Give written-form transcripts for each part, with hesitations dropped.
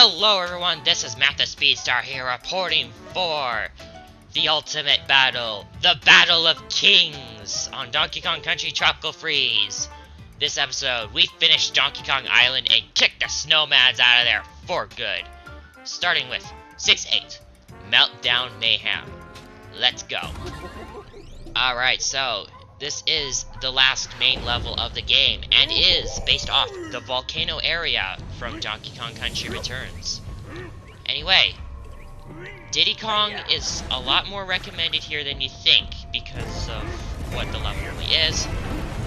Hello everyone, this is Matt the Speedstar here reporting for the ultimate battle, the Battle of Kings on Donkey Kong Country Tropical Freeze. This episode, we finished Donkey Kong Island and kicked the Snowmads out of there for good. Starting with 6-8, Meltdown Mayhem. Let's go. Alright, so this is the last main level of the game, and is based off the volcano area from Donkey Kong Country Returns. Anyway, Diddy Kong is a lot more recommended here than you think, because of what the level really is,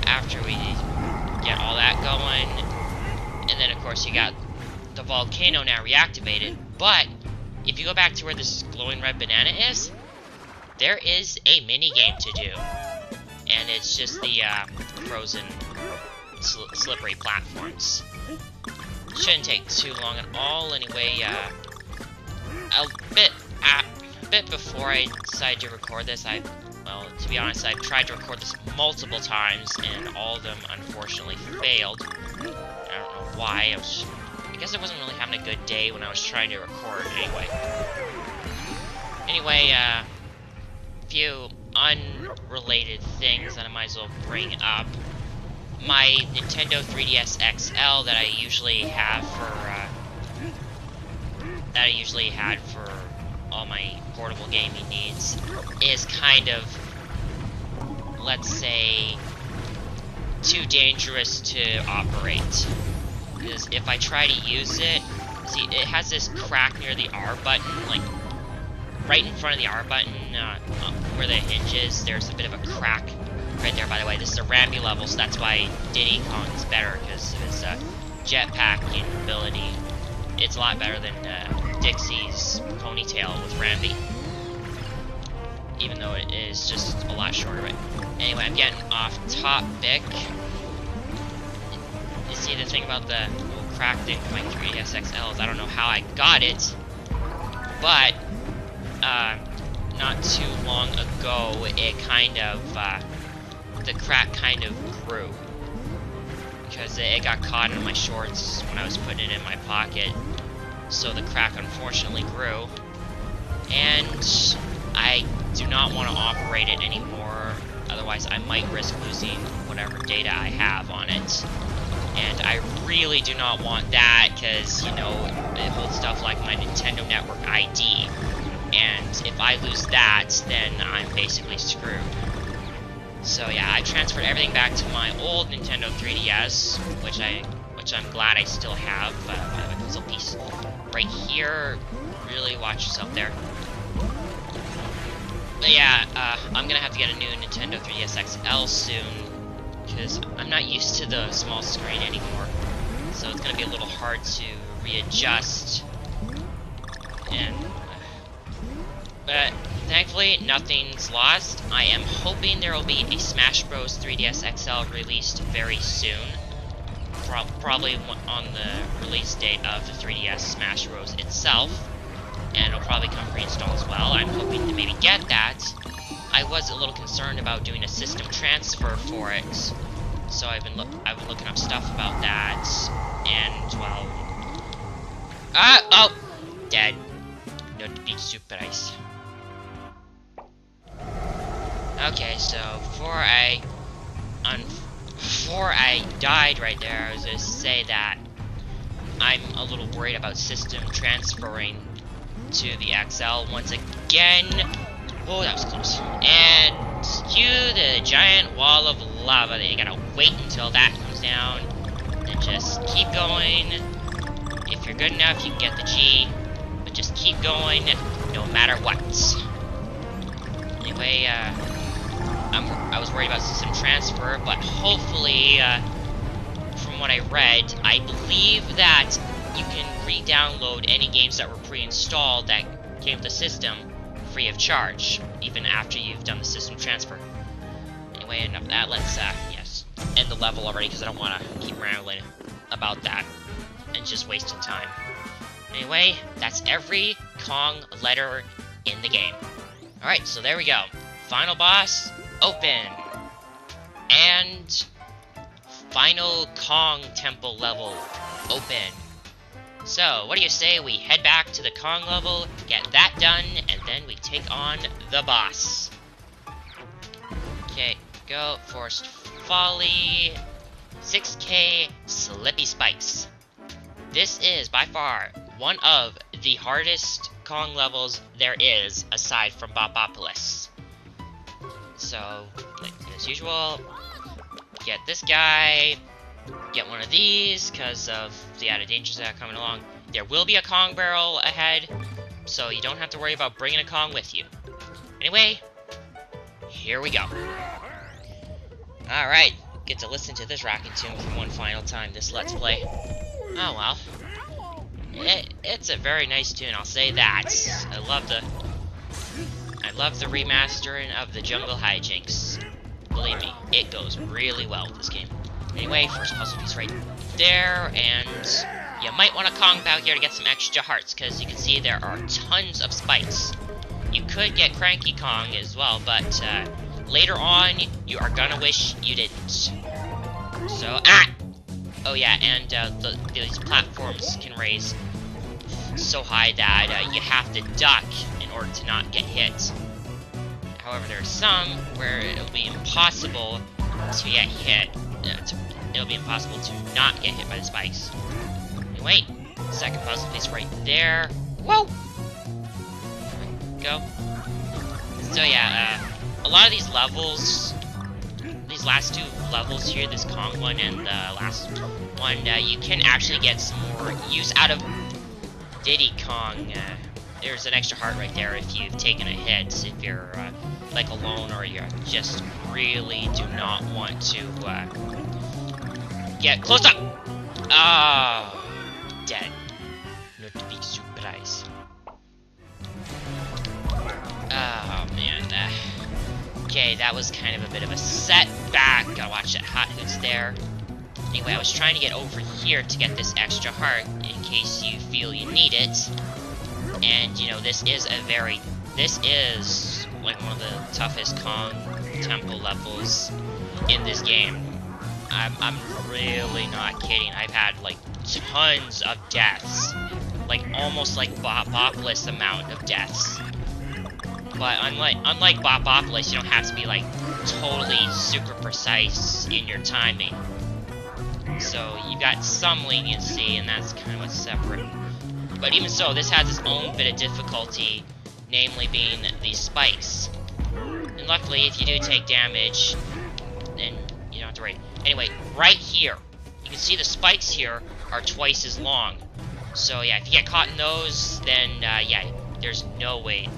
after we get all that going. And then of course you got the volcano now reactivated, but if you go back to where this glowing red banana is, there is a mini game to do. And it's just the frozen, slippery platforms. Shouldn't take too long at all. Anyway, a bit before I decided to record this, well, to be honest, I've tried to record this multiple times, and all of them unfortunately failed. I don't know why. I guess I wasn't really having a good day when I was trying to record. Anyway, a few unrelated things that I might as well bring up. My Nintendo 3DS XL that I usually have for all my portable gaming needs is kind of, let's say, too dangerous to operate. Because if I try to use it, see, it has this crack near the R button, like right in front of the R button, where the hinge is, there's a bit of a crack right there. By the way, this is a Rambi level, so that's why Diddy Kong is better, because of his jetpack capability. It's a lot better than Dixie's ponytail with Rambi, even though it is just a lot shorter. Right? Anyway, I'm getting off topic. You see the thing about the little crack thing with my 3DS XL is I don't know how I got it, but not too long ago, it kind of, the crack kind of grew, because it got caught in my shorts when I was putting it in my pocket, so the crack unfortunately grew, and I do not want to operate it anymore, otherwise I might risk losing whatever data I have on it, and I really do not want that, because, you know, it holds stuff like my Nintendo Network ID, and if I lose that, then I'm basically screwed. So yeah, I transferred everything back to my old Nintendo 3DS, which I'm glad I still have. By the way, puzzle piece right here. Really watch yourself there. But yeah, I'm gonna have to get a new Nintendo 3DS XL soon, because I'm not used to the small screen anymore. So it's gonna be a little hard to readjust. But thankfully, nothing's lost. I am hoping there will be a Smash Bros. 3DS XL released very soon. Probably on the release date of the 3DS Smash Bros. Itself. And it'll probably come pre-installed as well. I'm hoping to maybe get that. I was a little concerned about doing a system transfer for it. So I've been looking up stuff about that. And, well... oh! Dead. No big super ice. Okay, so before I died right there, I was gonna say that I'm a little worried about system transferring to the XL once again. Oh, that was close. And cue the giant wall of lava. Then you gotta wait until that comes down. Then just keep going. If you're good enough, you can get the G. But just keep going, no matter what. Anyway, I was worried about system transfer, but hopefully, from what I read, I believe that you can re-download any games that were pre-installed that came with the system free of charge, even after you've done the system transfer. Anyway, enough of that. Let's, yes, end the level already, because I don't want to keep rambling about that and just wasting time. Anyway, that's every Kong letter in the game. Alright, so there we go. Final boss, open. And final Kong temple level, open. So, what do you say we head back to the Kong level, get that done, and then we take on the boss. Okay, go. Forced Folly. 6K Slippy Spikes. This is, by far, one of the hardest Kong levels there is, aside from Bopopolis. So, as usual, get this guy, get one of these, because of the added dangers that are coming along. There will be a Kong barrel ahead, so you don't have to worry about bringing a Kong with you. Anyway, here we go. Alright, get to listen to this rocking tune for one final time this Let's Play. Oh well. It's a very nice tune, I'll say that. I love the remastering of the Jungle Hijinks. Believe me, it goes really well with this game. Anyway, first puzzle piece right there, and you might want to Kong out here to get some extra hearts, because you can see there are tons of spikes. You could get Cranky Kong as well, but later on, you are gonna wish you didn't. So, oh yeah, and these platforms can raise so high that you have to duck in order to not get hit. However, there are some where it'll be impossible to get hit. It'll be impossible to not get hit by the spikes. Anyway, second puzzle piece right there. Whoa! Go. So yeah, a lot of these levels, these last two levels here, this Kong one and the last one, you can actually get some more use out of Diddy Kong. There's an extra heart right there if you've taken a hit, if you're like alone or you just really do not want to get close up. Oh, dead. Not a big surprise. Oh man. Okay, that was kind of a bit of a setback. Gotta watch that hot hoots there. Anyway, I was trying to get over here to get this extra heart in case you feel you need it. And, you know, this is like one of the toughest Kong temple levels in this game. I'm really not kidding. I've had, like, tons of deaths. Like, almost like Bopopolis amount of deaths. But unlike Bopopolis, you don't have to be, like, totally super precise in your timing. So you got some leniency, and that's kind of what's separate. But even so, this has its own bit of difficulty, namely being these spikes. And luckily, if you do take damage, then you don't have to worry. Anyway, right here, you can see the spikes here are twice as long. So yeah, if you get caught in those, then yeah, there's no way.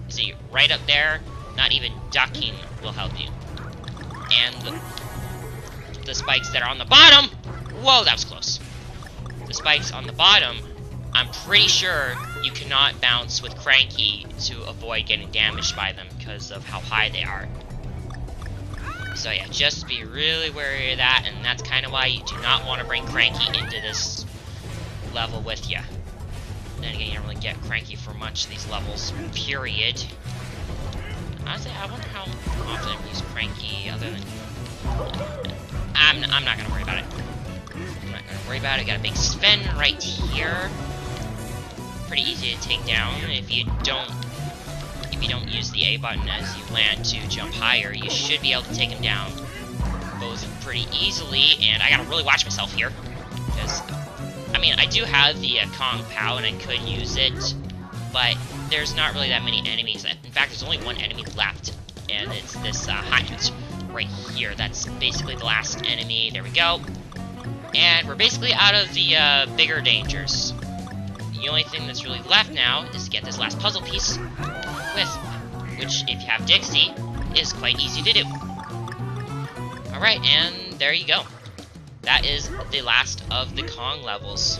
See, right up there, not even ducking will help you. And the spikes that are on the bottom, whoa, that was close. The spikes on the bottom, I'm pretty sure you cannot bounce with Cranky to avoid getting damaged by them because of how high they are. So yeah, just be really wary of that, and that's kind of why you do not want to bring Cranky into this level with you. Then again, you don't really get Cranky for much of these levels, period. Honestly, I wonder how often I use Cranky other than... I'm not gonna worry about it. I'm not gonna worry about it. Got a big spin right here. Pretty easy to take down if you don't use the A button as you land to jump higher. You should be able to take him down both pretty easily, and I gotta really watch myself here because I mean I do have the Kong Pow and I could use it, but there's not really that many enemies. In fact, there's only one enemy left, and it's this hot hoot right here. That's basically the last enemy. There we go. And we're basically out of the bigger dangers. The only thing that's really left now is to get this last puzzle piece with, which, if you have Dixie, is quite easy to do. Alright, and there you go. That is the last of the Kong levels.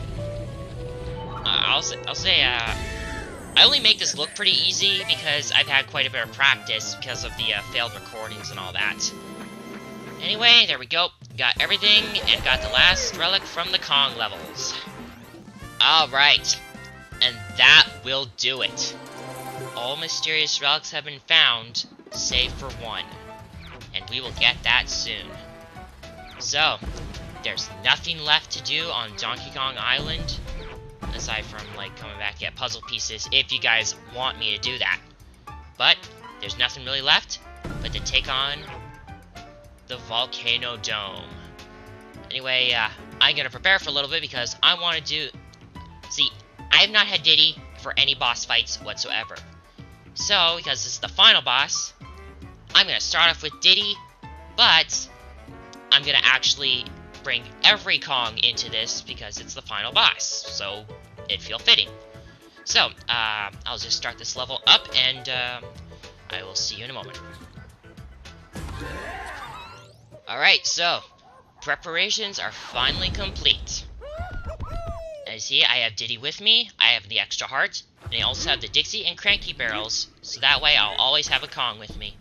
I'll say, I only make this look pretty easy because I've had quite a bit of practice because of the failed recordings and all that. Anyway, there we go. Got everything, and got the last relic from the Kong levels. Alright, and that will do it. All mysterious relics have been found, save for one. And we will get that soon. So, there's nothing left to do on Donkey Kong Island. aside from, like, coming back to get puzzle pieces, if you guys want me to do that. But there's nothing really left but to take on the Volcano Dome. Anyway, I'm gonna prepare for a little bit because I want to do... See, I have not had Diddy for any boss fights whatsoever. So, because this is the final boss, I'm gonna start off with Diddy, but I'm gonna actually bring every Kong into this because it's the final boss, so it'd feel fitting. So, I'll just start this level up, and I will see you in a moment. Alright, so, preparations are finally complete. As you see, I have Diddy with me, I have the extra heart, and I also have the Dixie and Cranky barrels, so that way I'll always have a Kong with me.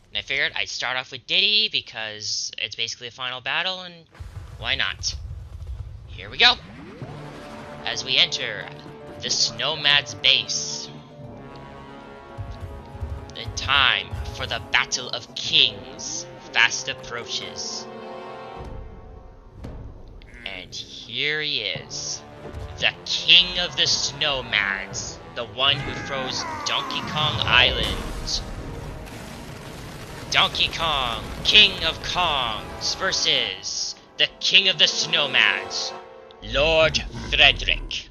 And I figured I'd start off with Diddy because it's basically a final battle, and why not? Here we go! As we enter the Snowmads base. The time for the Battle of Kings fast approaches. And here he is, the King of the Snowmads, the one who froze Donkey Kong Island. Donkey Kong, King of Kongs, versus the King of the Snowmads, Lord Frederick.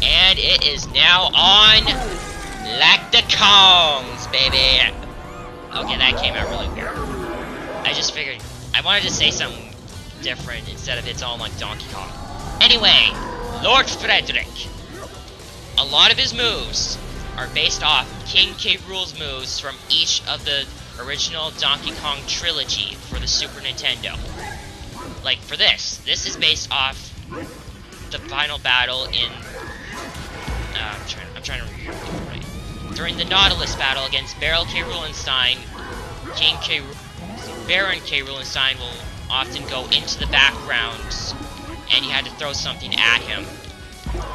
And it is now on like the Kongs, baby. Okay, that came out really weird. I just figured I wanted to say something different instead of it's all like Donkey Kong. Anyway, Lord Frederick. A lot of his moves are based off King K. Rool's moves from each of the original Donkey Kong trilogy for the Super Nintendo. Like for this is based off the final battle in I'm trying to remember right. During the Nautilus battle against Baron K. Rulenstein, Baron K. Rulenstein will often go into the background, and you had to throw something at him.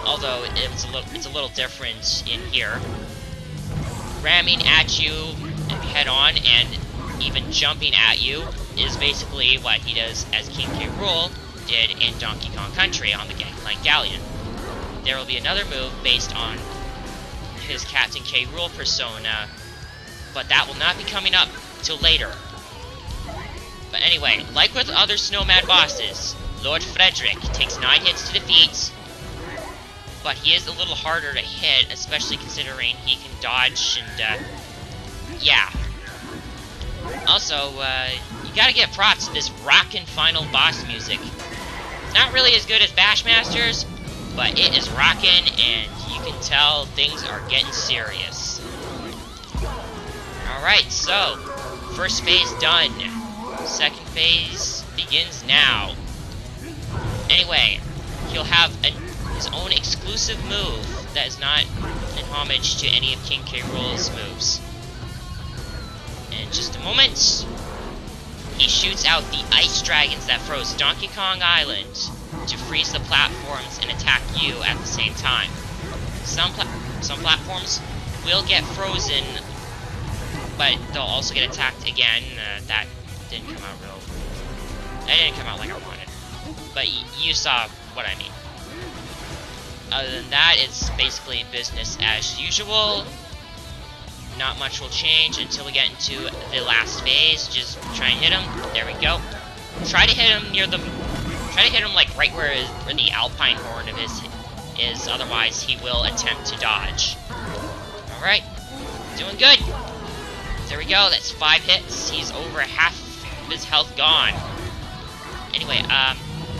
Although it's a little different in here. Ramming at you head on and even jumping at you is basically what he does as King K. Rool did in Donkey Kong Country on the Gangplank Galleon. There will be another move based on his Captain K. Rool persona, but that will not be coming up till later. But anyway, like with other Snowmad bosses, Lord Frederick takes 9 hits to defeat, but he is a little harder to hit, especially considering he can dodge and, yeah. Also, you gotta give props to this rockin' final boss music. It's not really as good as Bashmaster's, but it is rockin', and you can tell things are getting serious. Alright, so, first phase done. Second phase begins now. Anyway, he'll have his own exclusive move that is not in homage to any of King K. Rool's moves. In just a moment, he shoots out the ice dragons that froze Donkey Kong Island to freeze the platforms and attack you at the same time. Some platforms will get frozen, but they'll also get attacked again. That didn't come out real. That didn't come out like I wanted. But you saw what I mean. Other than that, it's basically business as usual. Not much will change until we get into the last phase. Just try and hit him. There we go. Try to hit him near the... Try to hit him like right where the Alpine Horn of his is. Otherwise, he will attempt to dodge. Alright. Doing good. There we go. That's 5 hits. He's over half of his health gone. Anyway,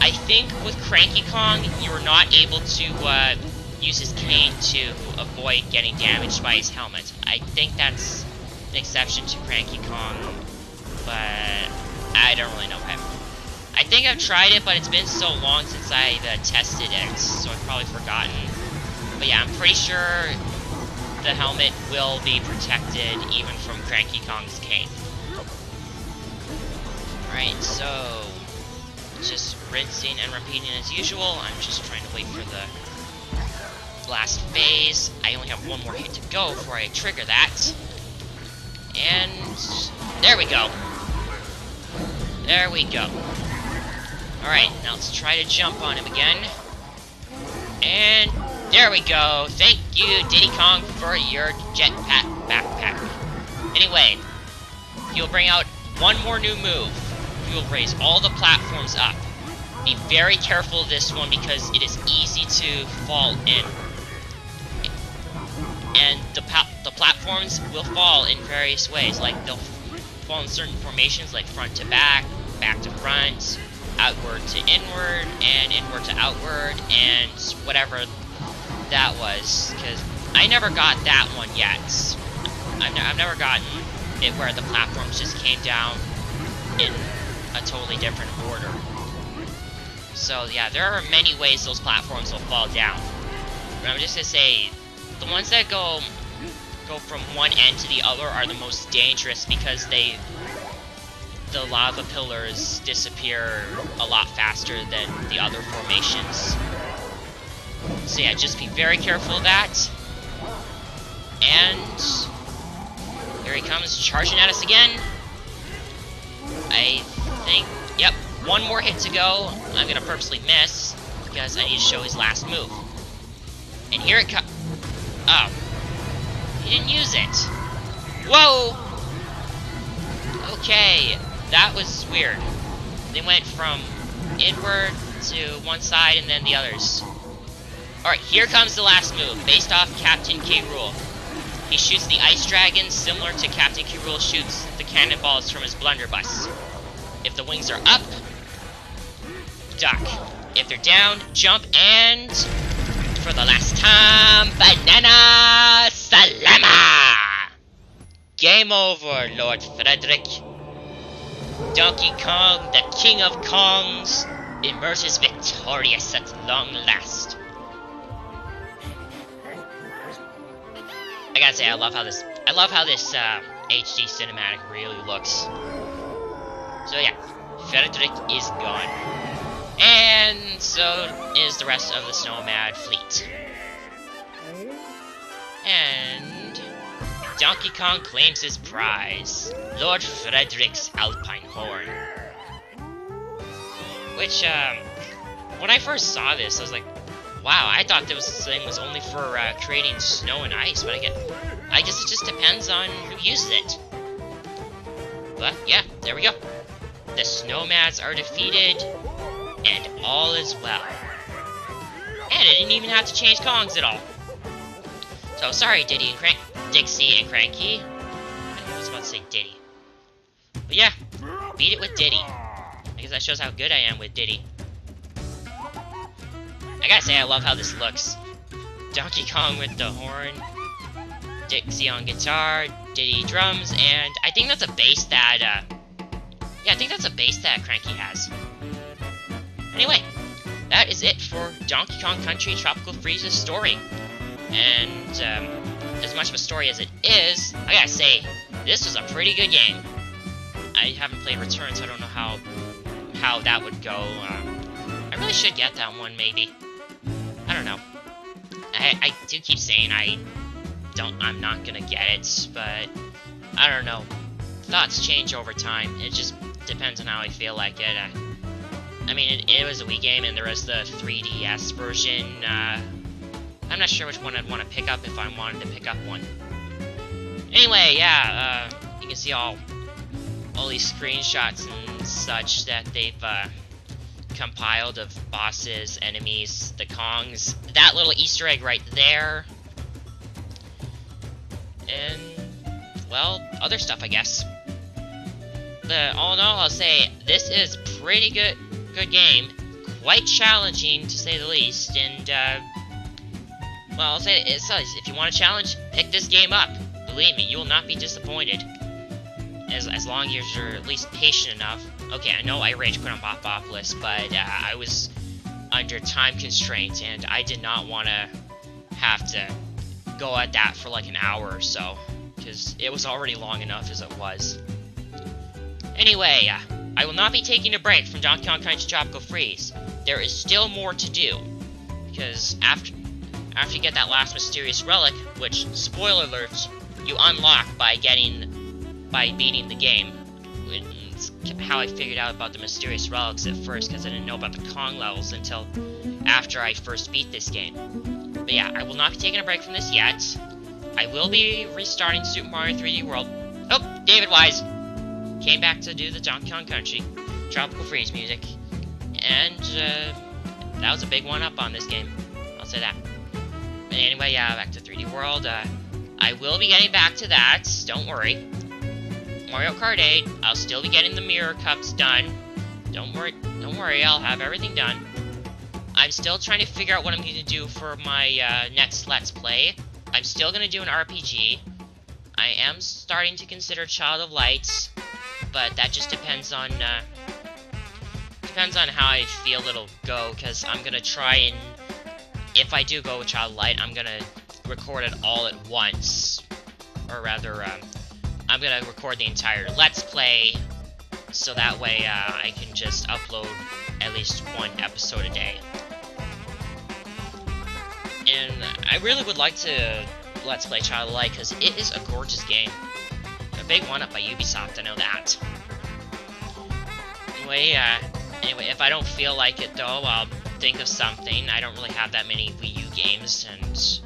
I think with Cranky Kong, you were not able to use his cane to avoid getting damaged by his helmet. I think that's an exception to Cranky Kong, but I don't really know him. I think I've tried it, but it's been so long since I've tested it, so I've probably forgotten. But yeah, I'm pretty sure the helmet will be protected even from Cranky Kong's cane. Alright, so just rinsing and repeating as usual. I'm just trying to wait for the last phase. I only have one more hit to go before I trigger that. And there we go. There we go. Alright, now let's try to jump on him again. And there we go. Thank you, Diddy Kong, for your jetpack backpack. Anyway, he'll bring out one more new move. He will raise all the platforms up. Be very careful of this one because it is easy to fall in. And the platforms will fall in various ways. Like, they'll fall in certain formations, like front to back to front, outward to inward, and inward to outward, and whatever that was. Because I never got that one yet. I've never gotten it where the platforms just came down in a totally different order. So yeah, there are many ways those platforms will fall down. But I'm just gonna say, the ones that go from one end to the other are the most dangerous because the lava pillars disappear a lot faster than the other formations. So yeah, just be very careful of that. And here he comes, charging at us again. I think, yep, one more hit to go. I'm gonna purposely miss because I need to show his last move. And here it comes. Oh, he didn't use it. Whoa! Okay, that was weird. They went from inward to one side and then the others. Alright, here comes the last move, based off Captain K. Rool. He shoots the ice dragons similar to Captain K. Rool shoots the cannonballs from his blunderbuss. If the wings are up, duck. If they're down, jump, and for the last time, banana salama! Game over, Lord Frederick. Donkey Kong, the King of Kongs, emerges victorious at long last. I gotta say, I love how this HD cinematic really looks. So yeah, Frederick is gone. And so is the rest of the Snowmad fleet. And Donkey Kong claims his prize, Lord Frederick's Alpine Horn. Which, when I first saw this, I was like, wow, I thought this thing was only for creating snow and ice, but I guess it just depends on who uses it. But yeah, there we go. The Snowmads are defeated, and all is well. And I didn't even have to change Kongs at all. So sorry, Diddy and Dixie and Cranky. I was about to say Diddy. But yeah, beat it with Diddy. I guess that shows how good I am with Diddy. I gotta say, I love how this looks. Donkey Kong with the horn, Dixie on guitar, Diddy drums, and I think that's a bass that, yeah, I think that's a bass that Cranky has. Anyway, that is it for Donkey Kong Country Tropical Freeze's story. And, as much of a story as it is, I gotta say, this was a pretty good game. I haven't played Return, so I don't know how that would go. I really should get that one, maybe. I don't know. I do keep saying I'm not gonna get it, but I don't know. Thoughts change over time. It just depends on how I feel like it. I mean, it was a Wii game, and there was the 3DS version. I'm not sure which one I'd want to pick up if I wanted to pick up one. Anyway, yeah, you can see all these screenshots and such that they've compiled of bosses, enemies, the Kongs. That little Easter egg right there. And, well, other stuff, I guess. All in all, I'll say this is pretty good game. Quite challenging, to say the least, and, well, I'll say it says, if you want a challenge, pick this game up. Believe me, you will not be disappointed. As long as you're at least patient enough. Okay, I know I rage quit on Bopopolis, but I was under time constraints, and I did not want to have to go at that for like an hour or so, because it was already long enough as it was. Anyway, I will not be taking a break from Donkey Kong Country Tropical Freeze. There is still more to do, because after you get that last mysterious relic, which, spoiler alerts, you unlock by beating the game. that's how I figured out about the mysterious relics at first, because I didn't know about the Kong levels until after I first beat this game. But yeah, I will not be taking a break from this yet. I will be restarting Super Mario 3D World. Oh, David Wise came back to do the Donkey Kong Country Tropical Freeze music, and that was a big one-up on this game. I'll say that. But anyway, yeah, back to 3D World. I will be getting back to that. Don't worry. Mario Kart 8. I'll still be getting the Mirror Cups done. Don't worry. I'll have everything done. I'm still trying to figure out what I'm going to do for my next Let's Play. I'm still going to do an RPG. I am starting to consider Child of Light, but that just depends on how I feel it'll go, because I'm going to try and, if I do go with Child of Light, I'm going to record it all at once. Or rather, I'm going to record the entire Let's Play, so that way I can just upload at least one episode a day. And I really would like to Let's Play Child of Light, because it is a gorgeous game. A big one-up by Ubisoft, I know that. Anyway, if I don't feel like it, though, I'll think of something. I don't really have that many Wii U games, and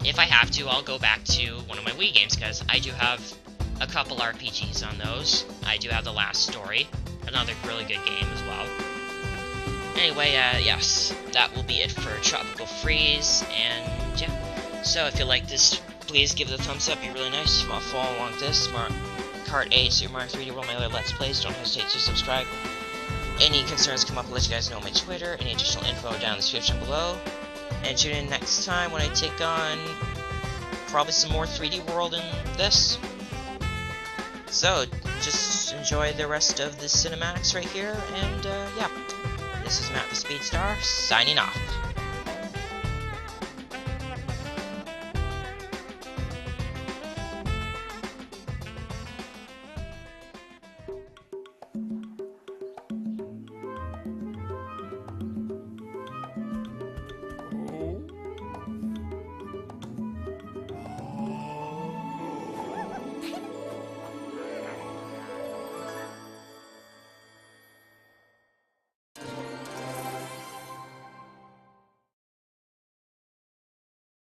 if I have to, I'll go back to one of my Wii games, because I do have a couple RPGs on those. I do have The Last Story, another really good game as well. Anyway, yes, that will be it for Tropical Freeze, and yeah. So if you like this, please give it a thumbs up, it'd be really nice. If you want to follow along with this, Mario Kart 8, Super Mario 3D World, my other Let's Plays, don't hesitate to subscribe. Any concerns come up, I'll let you guys know on my Twitter, any additional info down in the description below. And tune in next time when I take on probably some more 3D World in this. So, just enjoy the rest of the cinematics right here, and yeah. This is Matt the Speedstar, signing off.